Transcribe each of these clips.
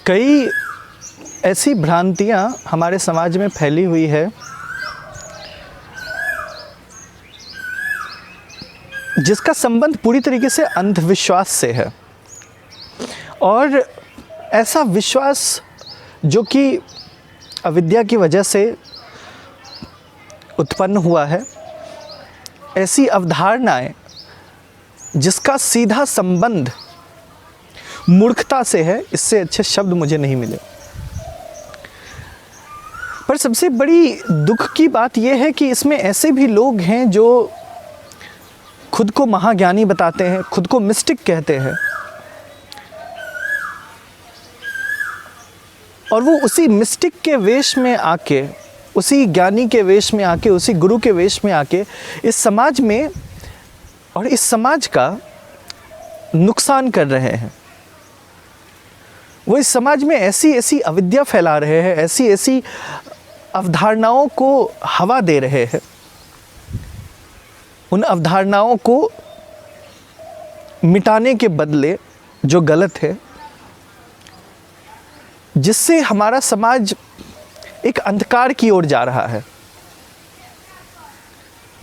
कई ऐसी भ्रांतियाँ हमारे समाज में फैली हुई है जिसका संबंध पूरी तरीके से अंधविश्वास से है। और ऐसा विश्वास जो कि अविद्या की वजह से उत्पन्न हुआ है, ऐसी अवधारणाएं जिसका सीधा संबंध मूर्खता से है, इससे अच्छे शब्द मुझे नहीं मिले। पर सबसे बड़ी दुख की बात यह है कि इसमें ऐसे भी लोग हैं जो खुद को महाज्ञानी बताते हैं, खुद को मिस्टिक कहते हैं, और वो उसी मिस्टिक के वेश में आके, उसी ज्ञानी के वेश में आके, उसी गुरु के वेश में आके इस समाज में और इस समाज का नुकसान कर रहे हैं। वो इस समाज में ऐसी ऐसी अविद्या फैला रहे हैं, ऐसी ऐसी अवधारणाओं को हवा दे रहे हैं, उन अवधारणाओं को मिटाने के बदले जो गलत है, जिससे हमारा समाज एक अंधकार की ओर जा रहा है।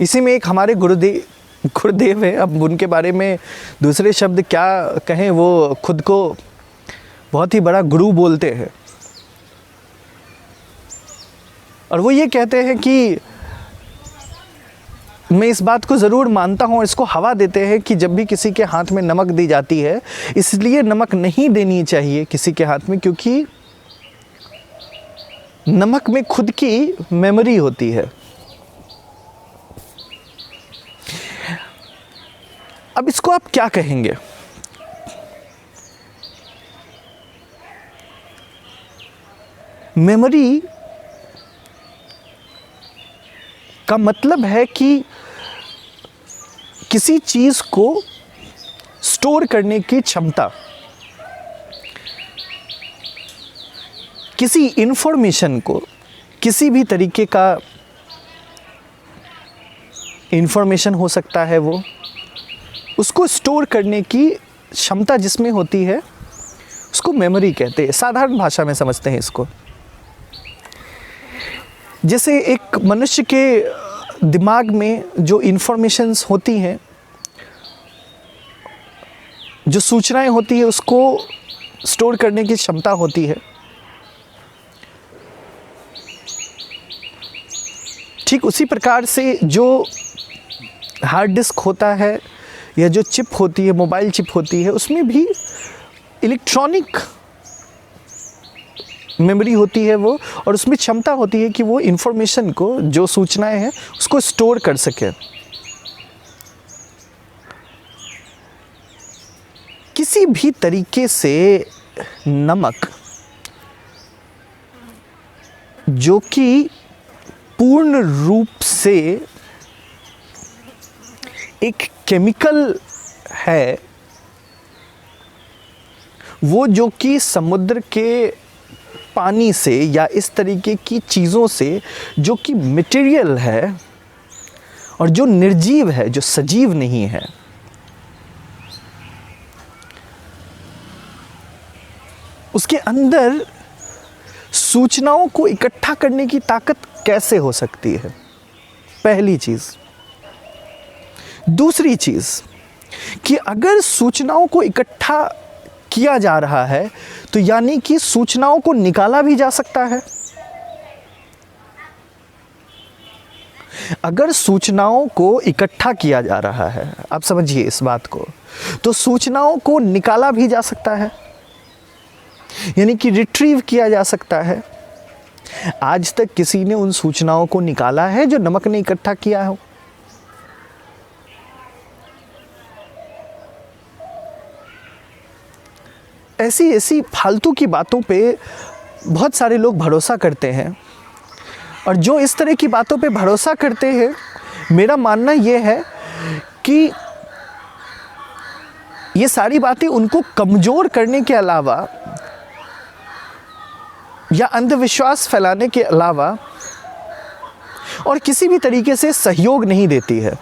इसी में एक हमारे गुरुदेव है, अब उनके बारे में दूसरे शब्द क्या कहें, वो खुद को बहुत ही बड़ा गुरु बोलते हैं और वो ये कहते हैं कि मैं इस बात को ज़रूर मानता हूँ, इसको हवा देते हैं कि जब भी किसी के हाथ में नमक दी जाती है, इसलिए नमक नहीं देनी चाहिए किसी के हाथ में, क्योंकि नमक में खुद की मेमोरी होती है। अब इसको आप क्या कहेंगे? मेमोरी का मतलब है कि किसी चीज़ को स्टोर करने की क्षमता, किसी इंफॉर्मेशन को, किसी भी तरीके का इंफॉर्मेशन हो सकता है, वो उसको स्टोर करने की क्षमता जिसमें होती है उसको मेमोरी कहते हैं। साधारण भाषा में समझते हैं इसको। जैसे एक मनुष्य के दिमाग में जो इंफॉर्मेशंस होती हैं, जो सूचनाएं होती है, उसको स्टोर करने की क्षमता होती है। ठीक उसी प्रकार से जो हार्ड डिस्क होता है या जो चिप होती है, मोबाइल चिप होती है, उसमें भी इलेक्ट्रॉनिक मेमोरी होती है वो, और उसमें क्षमता होती है कि वो इंफॉर्मेशन को, जो सूचनाएं हैं, उसको स्टोर कर सके। किसी भी तरीके से नमक, जो कि पूर्ण रूप से एक केमिकल है, वो जो कि समुद्र के पानी से या इस तरीके की चीज़ों से, जो कि मटेरियल है और जो निर्जीव है, जो सजीव नहीं है, उसके अंदर सूचनाओं को इकट्ठा करने की ताकत कैसे हो सकती है? पहली चीज़। दूसरी चीज़ कि अगर सूचनाओं को इकट्ठा किया जा रहा है तो यानी कि सूचनाओं को निकाला भी जा सकता है। अगर सूचनाओं को इकट्ठा किया जा रहा है, आप समझिए इस बात को, तो सूचनाओं को निकाला भी जा सकता है, यानी कि रिट्रीव किया जा सकता है। आज तक किसी ने उन सूचनाओं को निकाला है जो नमक ने इकट्ठा किया हो? ऐसी ऐसी फालतू की बातों पे बहुत सारे लोग भरोसा करते हैं, और जो इस तरह की बातों पे भरोसा करते हैं, मेरा मानना यह है कि ये सारी बातें उनको कमज़ोर करने के अलावा या अंधविश्वास फैलाने के अलावा और किसी भी तरीके से सहयोग नहीं देती है।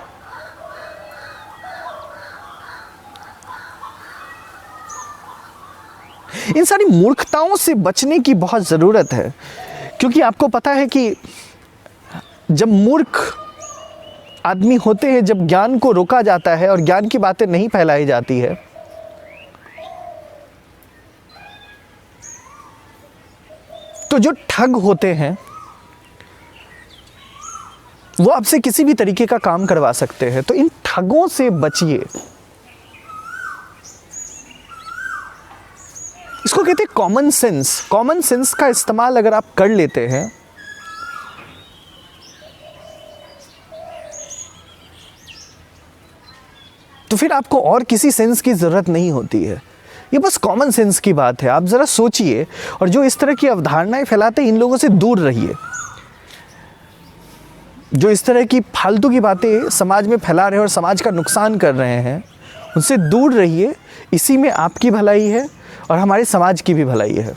इन सारी मूर्खताओं से बचने की बहुत ज़रूरत है, क्योंकि आपको पता है कि जब मूर्ख आदमी होते हैं, जब ज्ञान को रोका जाता है और ज्ञान की बातें नहीं फैलाई जाती है, तो जो ठग होते हैं वो आपसे किसी भी तरीके का काम करवा सकते हैं। तो इन ठगों से बचिए। इसको कहते हैं कॉमन सेंस। कॉमन सेंस का इस्तेमाल अगर आप कर लेते हैं तो फिर आपको और किसी सेंस की जरूरत नहीं होती है। ये बस कॉमन सेंस की बात है। आप जरा सोचिए, और जो इस तरह की अवधारणाएं फैलाते हैं इन लोगों से दूर रहिए। जो इस तरह की फालतू की बातें समाज में फैला रहे हैं और समाज का नुकसान कर रहे हैं, उनसे दूर रहिए। इसी में आपकी भलाई है और हमारे समाज की भी भलाई है।